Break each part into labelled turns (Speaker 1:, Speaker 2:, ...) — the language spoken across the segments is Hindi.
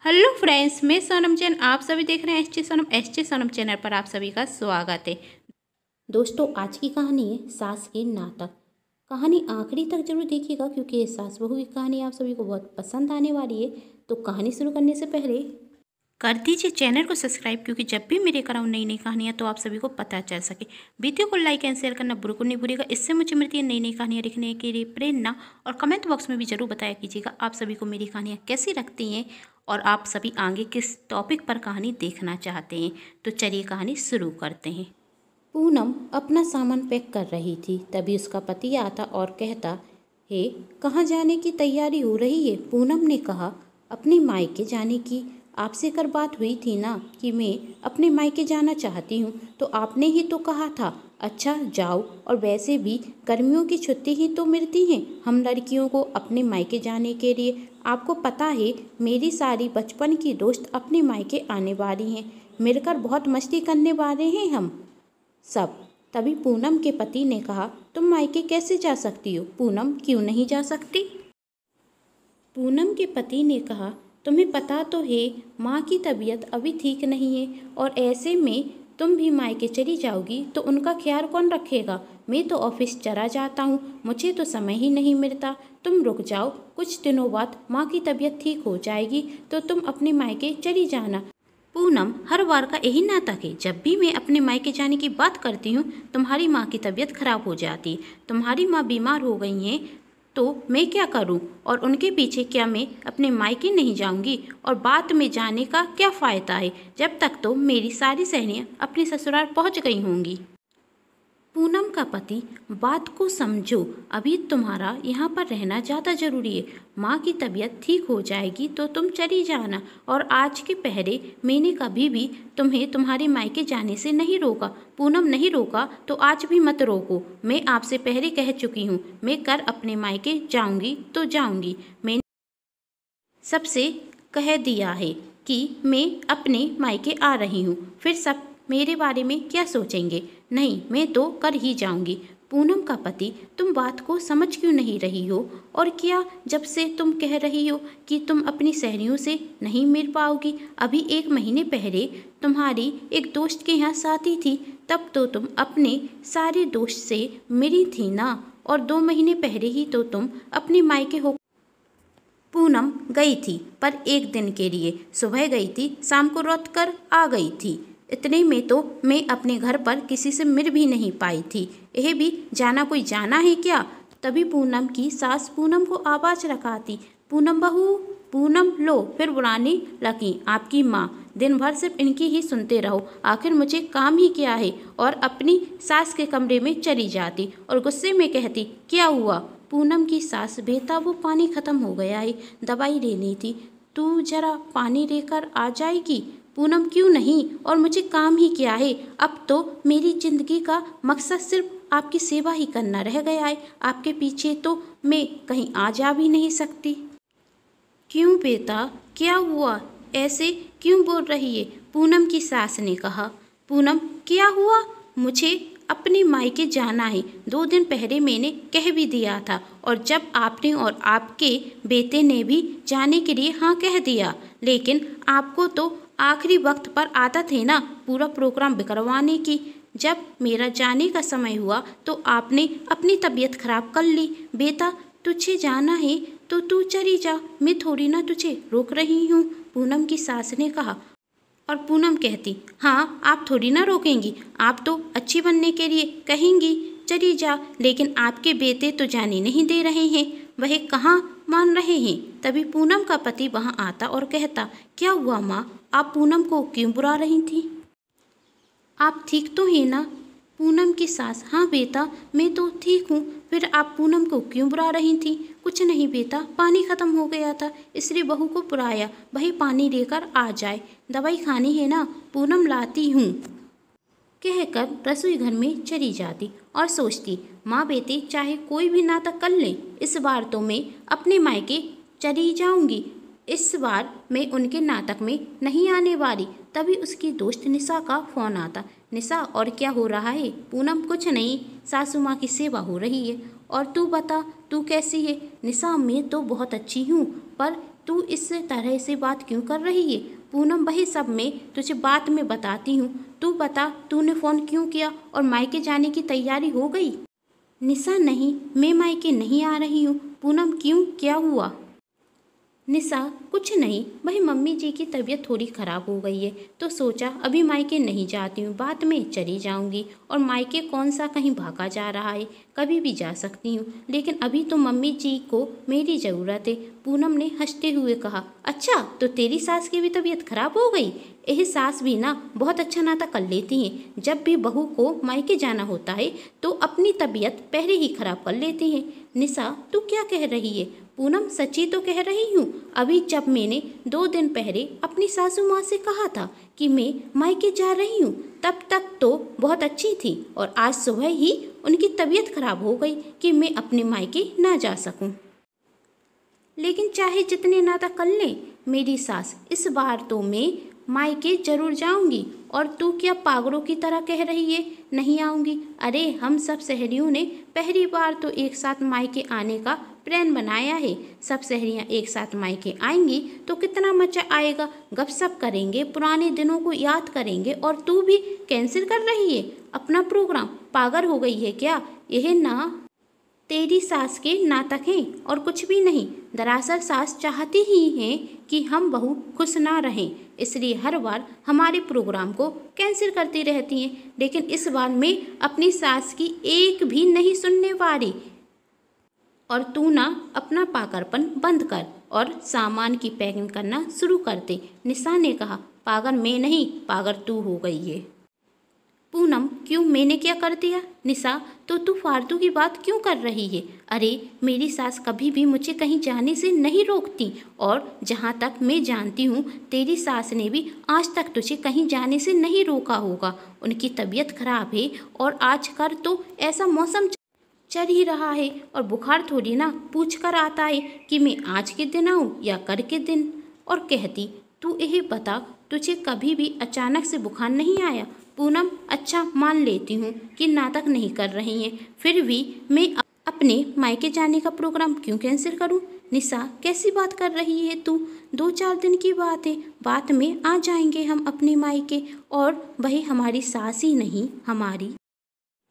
Speaker 1: हेलो फ्रेंड्स, मैं सोनम जैन। आप सभी देख रहे हैं एस टी सोनम चैनल पर। आप सभी का स्वागत है। दोस्तों, आज की कहानी है सास के नाटक। कहानी आखिरी तक जरूर देखिएगा क्योंकि ये सास बहू की कहानी आप सभी को बहुत पसंद आने वाली है। तो कहानी शुरू करने से पहले कर दीजिए चैनल को सब्सक्राइब, क्योंकि जब भी मेरे कराऊँ नई नई कहानियाँ तो आप सभी को पता चल सके। वीडियो को लाइक एंड शेयर करना बिल्कुल नहीं भूलिएगा। इससे मुझे मिलती है नई नई कहानियाँ लिखने के लिए प्रेरणा। और कमेंट बॉक्स में भी जरूर बताया कीजिएगा आप सभी को मेरी कहानियाँ कैसी लगती हैं और आप सभी आगे किस टॉपिक पर कहानी देखना चाहते हैं। तो चलिए कहानी शुरू करते हैं। पूनम अपना सामान पैक कर रही थी, तभी उसका पति आता और कहता, हे, कहाँ जाने की तैयारी हो रही है? पूनम ने कहा, अपने मायके जाने की। आपसे कर बात हुई थी ना कि मैं अपने मायके जाना चाहती हूँ, तो आपने ही तो कहा था। अच्छा, जाओ। और वैसे भी गर्मियों की छुट्टी ही तो मिलती हैं हम लड़कियों को अपने मायके जाने के लिए। आपको पता है, मेरी सारी बचपन की दोस्त अपने मायके आने वाली हैं। मिलकर बहुत मस्ती करने वाले हैं हम सब। तभी पूनम के पति ने कहा, तुम मायके कैसे जा सकती हो? पूनम क्यों नहीं जा सकती? पूनम के पति ने कहा, तुम्हें पता तो है माँ की तबीयत अभी ठीक नहीं है, और ऐसे में तुम भी मायके चली जाओगी तो उनका ख्याल कौन रखेगा? मैं तो ऑफिस चला जाता हूँ, मुझे तो समय ही नहीं मिलता। तुम रुक जाओ, कुछ दिनों बाद माँ की तबीयत ठीक हो जाएगी तो तुम अपने मायके चली जाना। पूनम, हर बार का यही नाटक है। जब भी मैं अपने मायके जाने की बात करती हूँ तुम्हारी माँ की तबीयत खराब हो जाती। तुम्हारी माँ बीमार हो गई हैं तो मैं क्या करूं? और उनके पीछे क्या मैं अपने मायके नहीं जाऊंगी? और बात में जाने का क्या फ़ायदा है जब तक तो मेरी सारी सहेलियां अपने ससुराल पहुंच गई होंगी। पूनम का पति, बात को समझो, अभी तुम्हारा यहाँ पर रहना ज़्यादा ज़रूरी है। माँ की तबीयत ठीक हो जाएगी तो तुम चली जाना। और आज के पहले मैंने कभी भी तुम्हें तुम्हारे मायके जाने से नहीं रोका। पूनम, नहीं रोका तो आज भी मत रोको। मैं आपसे पहले कह चुकी हूँ, मैं कर अपने मायके जाऊँगी तो जाऊँगी। मैंने सबसे कह दिया है कि मैं अपने मायके आ रही हूँ, फिर सब मेरे बारे में क्या सोचेंगे? नहीं, मैं तो कर ही जाऊंगी। पूनम का पति, तुम बात को समझ क्यों नहीं रही हो? और क्या जब से तुम कह रही हो कि तुम अपनी सहेलियों से नहीं मिल पाओगी? अभी 1 महीने पहले तुम्हारी एक दोस्त के यहाँ शादी थी, तब तो तुम अपने सारे दोस्त से मिली थी ना। और 2 महीने पहले ही तो तुम अपने मायके हो। पूनम गई थी, पर 1 दिन के लिए। सुबह गई थी, शाम को लौट कर आ गई थी। इतने में तो मैं अपने घर पर किसी से मिल भी नहीं पाई थी। यह भी जाना कोई जाना है क्या? तभी पूनम की सास पूनम को आवाज़ लगाती, पूनम बहू, पूनम। लो, फिर बुलाने लगी आपकी माँ। दिन भर सिर्फ इनकी ही सुनते रहो, आखिर मुझे काम ही क्या है? और अपनी सास के कमरे में चली जाती और गुस्से में कहती, क्या हुआ? पूनम की सास, बेटा वो पानी ख़त्म हो गया है, दवाई लेनी थी, तू जरा पानी लेकर आ जाएगी? पूनम, क्यों नहीं, और मुझे काम ही क्या है? अब तो मेरी ज़िंदगी का मकसद सिर्फ आपकी सेवा ही करना रह गया है। आपके पीछे तो मैं कहीं आ जा भी नहीं सकती। क्यों बेटा, क्या हुआ? ऐसे क्यों बोल रही है? पूनम की सास ने कहा। पूनम, क्या हुआ? मुझे अपने मायके जाना है। 2 दिन पहले मैंने कह भी दिया था, और जब आपने और आपके बेटे ने भी जाने के लिए हाँ कह दिया, लेकिन आपको तो आखिरी वक्त पर आदत है ना पूरा प्रोग्राम बिगड़वाने की। जब मेरा जाने का समय हुआ तो आपने अपनी तबीयत खराब कर ली। बेटा, तुझे जाना है तो तू चली जा, मैं थोड़ी ना तुझे रोक रही हूँ, पूनम की सास ने कहा। और पूनम कहती, हाँ, आप थोड़ी ना रोकेंगी, आप तो अच्छी बनने के लिए कहेंगी चली जा, लेकिन आपके बेटे तो जाने नहीं दे रहे हैं, वह कहाँ मान रहे हैं। तभी पूनम का पति वहाँ आता और कहता, क्या हुआ माँ, आप पूनम को क्यों बुला रही थी? आप ठीक तो हैं ना? पूनम की सास, हाँ बेटा, मैं तो ठीक हूँ। फिर आप पूनम को क्यों बुला रही थी? कुछ नहीं बेटा, पानी ख़त्म हो गया था, इसलिए बहू को बुलाया, वही पानी लेकर आ जाए। दवाई खानी है ना, पूनम लाती हूँ, कहकर रसोई घर में चली जाती और सोचती, माँ बेटे चाहे कोई भी नाटक कर लें, इस बार तो मैं अपने मायके चली जाऊंगी। इस बार मैं उनके नाटक में नहीं आने वाली। तभी उसकी दोस्त निशा का फ़ोन आता। निशा, और क्या हो रहा है? पूनम, कुछ नहीं, सासू माँ की सेवा हो रही है। और तू बता, तू कैसी है? निशा, मैं तो बहुत अच्छी हूँ, पर तू इस तरह से बात क्यों कर रही है? पूनम वही सब मैं तुझे बात में बताती हूँ। तू बता, तूने फ़ोन क्यों किया और मायके जाने की तैयारी हो गई? निशा नहीं, मैं मायके नहीं आ रही हूँ। पूनम क्यों, क्या हुआ? निशा कुछ नहीं, वही मम्मी जी की तबीयत थोड़ी ख़राब हो गई है तो सोचा अभी मायके नहीं जाती हूँ, बाद में चली जाऊँगी। और मायके कौन सा कहीं भागा जा रहा है, कभी भी जा सकती हूँ, लेकिन अभी तो मम्मी जी को मेरी ज़रूरत है। पूनम ने हंसते हुए कहा। अच्छा, तो तेरी सास की भी तबीयत खराब हो गई? यह सास भी ना बहुत अच्छा नाता कर लेती हैं। जब भी बहू को मायके जाना होता है तो अपनी तबीयत पहले ही खराब कर लेती हैं। निशा तू क्या कह रही है? पूनम सच्ची तो कह रही हूँ। अभी जब मैंने 2 दिन पहले अपनी सासू माँ से कहा था कि मैं मायके जा रही हूँ, तब तक तो बहुत अच्छी थी और आज सुबह ही उनकी तबीयत खराब हो गई कि मैं अपने मायके ना जा सकूँ। लेकिन चाहे जितने नाता कर लें मेरी सास, इस बार तो मैं मायके जरूर जाऊंगी। और तू क्या पागलों की तरह कह रही है नहीं आऊंगी? अरे हम सब सहेलियों ने पहली बार तो एक साथ मायके आने का प्लान बनाया है। सब सहेलियां एक साथ मायके आएंगी तो कितना मजा आएगा, गपशप करेंगे, पुराने दिनों को याद करेंगे। और तू भी कैंसिल कर रही है अपना प्रोग्राम? पागल हो गई है क्या? यह ना तेरी सास के नाटक हैं और कुछ भी नहीं। दरअसल सास चाहती ही हैं कि हम बहू खुश ना रहें, इसलिए हर बार हमारे प्रोग्राम को कैंसिल करती रहती हैं। लेकिन इस बार मैं अपनी सास की एक भी नहीं सुनने वाली। और तू ना अपना पागलपन बंद कर और सामान की पैकिंग करना शुरू कर दे। निशा ने कहा। पागल मैं नहीं, पागल तू हो गई है। पूनम क्यों, मैंने क्या कर दिया? निशा तो तू फालतू की बात क्यों कर रही है? अरे मेरी सास कभी भी मुझे कहीं जाने से नहीं रोकती, और जहाँ तक मैं जानती हूँ तेरी सास ने भी आज तक तुझे कहीं जाने से नहीं रोका होगा। उनकी तबीयत खराब है और आजकल तो ऐसा मौसम चल ही रहा है और बुखार थोड़ी ना पूछ कर आता है कि मैं आज के दिन आऊँ या कल के दिन। और कहती तू यही बता, तुझे कभी भी अचानक से बुखार नहीं आया? पूनम अच्छा मान लेती हूँ कि नाटक नहीं कर रही हैं, फिर भी मैं अपने मायके जाने का प्रोग्राम क्यों कैंसिल करूँ? निशा कैसी बात कर रही है तू? 2-4 दिन की बात है, बाद में आ जाएंगे हम अपने मायके। और वही हमारी सास ही नहीं, हमारी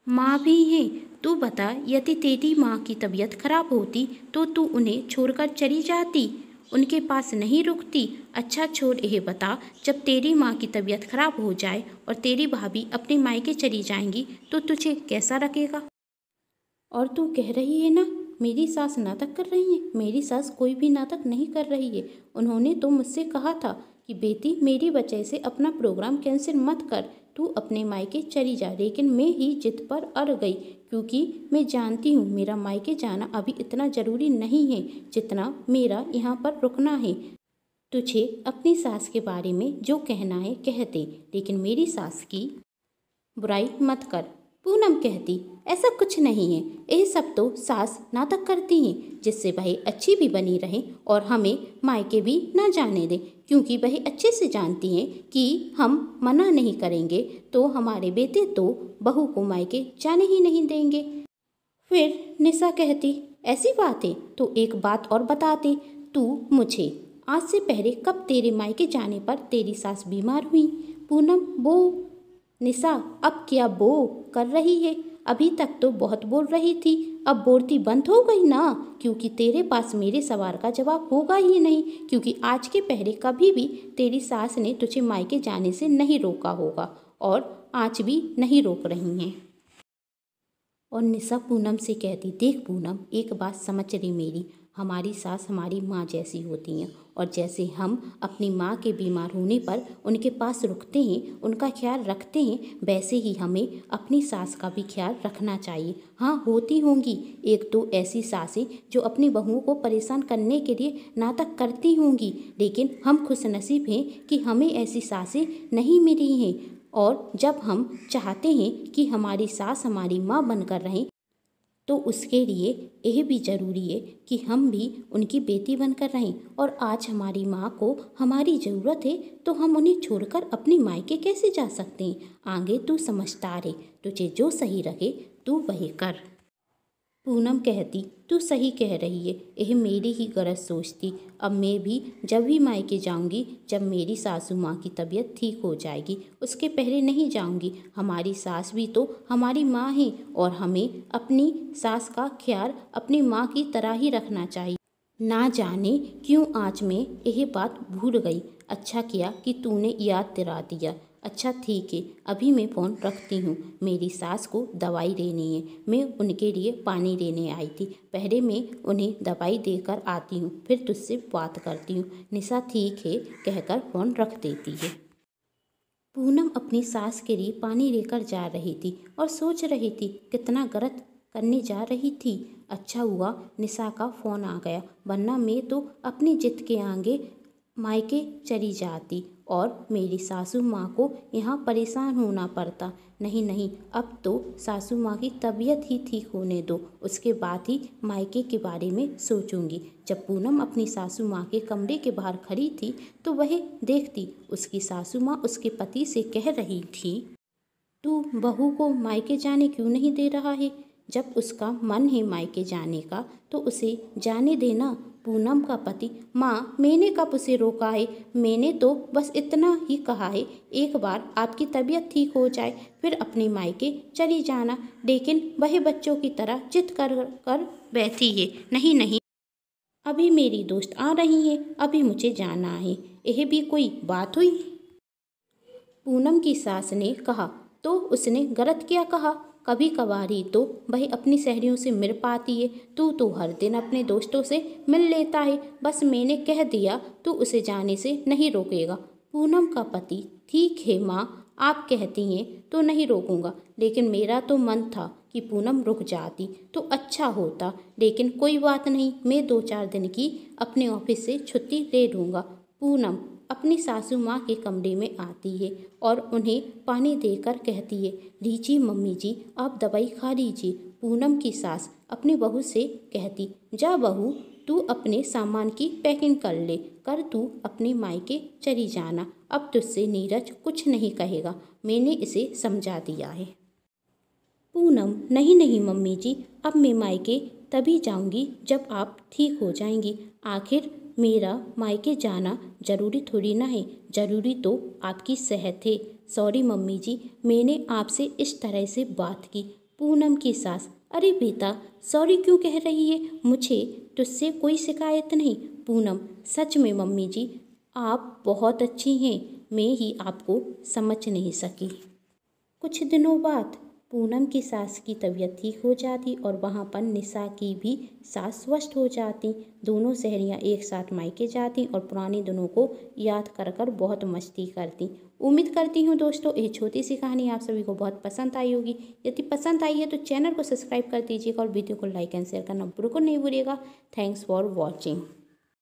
Speaker 1: माँ भी है। तू बता, यदि तेरी माँ की तबीयत खराब होती तो तू उन्हें छोड़कर चली जाती, उनके पास नहीं रुकती? अच्छा छोड़, यह बता, जब तेरी माँ की तबीयत खराब हो जाए और तेरी भाभी अपने मायके चली जाएंगी तो तुझे कैसा लगेगा? और तू कह रही है ना मेरी सास नाटक कर रही है? मेरी सास कोई भी नाटक नहीं कर रही है। उन्होंने तो मुझसे कहा था कि बेटी मेरी वजह से अपना प्रोग्राम कैंसिल मत कर, तू अपने मायके चली जा। लेकिन मैं ही जिद पर अड़ गई, क्योंकि मैं जानती हूँ मेरा मायके जाना अभी इतना ज़रूरी नहीं है जितना मेरा यहाँ पर रुकना है। तुझे अपनी सास के बारे में जो कहना है कह दे, लेकिन मेरी सास की बुराई मत कर। पूनम कहती ऐसा कुछ नहीं है, यह सब तो सास नाटक करती हैं जिससे वह अच्छी भी बनी रहें और हमें मायके भी ना जाने दें, क्योंकि वह अच्छे से जानती हैं कि हम मना नहीं करेंगे तो हमारे बेटे तो बहू को मायके जाने ही नहीं देंगे। फिर निशा कहती ऐसी बात है तो एक बात और बताती, तू मुझे आज से पहले कब तेरे मायके जाने पर तेरी सास बीमार हुई? पूनम वो। निशा अब क्या बो कर रही है? अभी तक तो बहुत बोल रही थी, अब बोलती बंद हो गई ना, क्योंकि तेरे पास मेरे सवाल का जवाब होगा ही नहीं, क्योंकि आज के पहले कभी भी तेरी सास ने तुझे मायके जाने से नहीं रोका होगा और आज भी नहीं रोक रही हैं। और निशा पूनम से कहती देख पूनम, एक बात समझ रही मेरी, हमारी सास हमारी माँ जैसी होती हैं और जैसे हम अपनी माँ के बीमार होने पर उनके पास रुकते हैं, उनका ख्याल रखते हैं, वैसे ही हमें अपनी सास का भी ख्याल रखना चाहिए। हाँ होती होंगी एक दो ऐसी सासें जो अपनी बहुओं को परेशान करने के लिए नाटक करती होंगी, लेकिन हम खुशनसीब हैं कि हमें ऐसी सासें नहीं मिली हैं। और जब हम चाहते हैं कि हमारी सास हमारी माँ बनकर रहें तो उसके लिए यह भी ज़रूरी है कि हम भी उनकी बेटी बनकर रहें। और आज हमारी माँ को हमारी ज़रूरत है तो हम उन्हें छोड़कर अपनी मायके कैसे जा सकते हैं? आगे तू समझदार है, तुझे जो सही लगे तू वही कर। पूनम कहती, तू सही कह रही है, यह मेरी ही गलत सोच थी। अब मैं भी जब भी मायके जाऊंगी, जब मेरी सासू माँ की तबीयत ठीक हो जाएगी, उसके पहले नहीं जाऊंगी। हमारी सास भी तो हमारी माँ है और हमें अपनी सास का ख्याल अपनी माँ की तरह ही रखना चाहिए। ना जाने क्यों आज मैं यह बात भूल गई। अच्छा किया कि तूने याद दिला दिया। अच्छा ठीक है, अभी मैं फ़ोन रखती हूँ। मेरी सास को दवाई लेनी है, मैं उनके लिए पानी लेने आई थी। पहले मैं उन्हें दवाई देकर आती हूँ, फिर तुझसे बात करती हूँ। निशा ठीक है कहकर फ़ोन रख देती है। पूनम अपनी सास के लिए पानी लेकर जा रही थी और सोच रही थी कितना गलत करने जा रही थी। अच्छा हुआ निशा का फ़ोन आ गया, वरना मैं तो अपनी जिद के आगे मायके चली जाती और मेरी सासू माँ को यहाँ परेशान होना पड़ता। नहीं नहीं, अब तो सासू माँ की तबीयत ही ठीक होने दो, उसके बाद ही मायके के बारे में सोचूंगी। जब पूनम अपनी सासू माँ के कमरे के बाहर खड़ी थी तो वह देखती उसकी सासू माँ उसके पति से कह रही थी, तू बहू को मायके जाने क्यों नहीं दे रहा है? जब उसका मन है मायके जाने का तो उसे जाने देना। पूनम का पति, माँ मैंने कब उसे रोका है? मैंने तो बस इतना ही कहा है, एक बार आपकी तबीयत ठीक हो जाए फिर अपने मायके चली जाना। लेकिन वह बच्चों की तरह जिद कर बैठी है, नहीं नहीं अभी मेरी दोस्त आ रही है, अभी मुझे जाना है। यह भी कोई बात हुई? पूनम की सास ने कहा, तो उसने गलत क्या कहा? कभी कभार ही तो वह अपनी सहेलियों से मिल पाती है, तू तो हर दिन अपने दोस्तों से मिल लेता है। बस मैंने कह दिया तो उसे जाने से नहीं रोकेगा। पूनम का पति, ठीक है माँ, आप कहती हैं तो नहीं रोकूंगा, लेकिन मेरा तो मन था कि पूनम रुक जाती तो अच्छा होता। लेकिन कोई बात नहीं, मैं 2-4 दिन की अपने ऑफिस से छुट्टी ले लूँगा। पूनम अपनी सासू माँ के कमरे में आती है और उन्हें पानी देकर कहती है, लीजिए मम्मी जी, आप दवाई खा लीजिए। पूनम की सास अपनी बहू से कहती, जा बहू, तू अपने सामान की पैकिंग कर तू अपने मायके चली जाना। अब तुझसे नीरज कुछ नहीं कहेगा, मैंने इसे समझा दिया है। पूनम, नहीं नहीं मम्मी जी, अब मैं मायके तभी जाऊंगी जब आप ठीक हो जाएंगी। आखिर मेरा मायके जाना जरूरी थोड़ी ना है, जरूरी तो आपकी सेहत है। सॉरी मम्मी जी, मैंने आपसे इस तरह से बात की। पूनम की सास, अरे बेटा सॉरी क्यों कह रही है? मुझे तुझसे कोई शिकायत नहीं। पूनम, सच में मम्मी जी आप बहुत अच्छी हैं, मैं ही आपको समझ नहीं सकी। कुछ दिनों बाद पूनम की सास की तबीयत ठीक हो जाती और वहाँ पर निशा की भी सास स्वस्थ हो जाती। दोनों सहेलियाँ एक साथ मायके जाती और पुराने दिनों को याद कर कर बहुत मस्ती करती। उम्मीद करती हूँ दोस्तों ये छोटी सी कहानी आप सभी को बहुत पसंद आई होगी। यदि पसंद आई है तो चैनल को सब्सक्राइब कर दीजिएगा और वीडियो को लाइक एंड शेयर करना बिल्कुल नहीं भूलिएगा। Thanks for watching.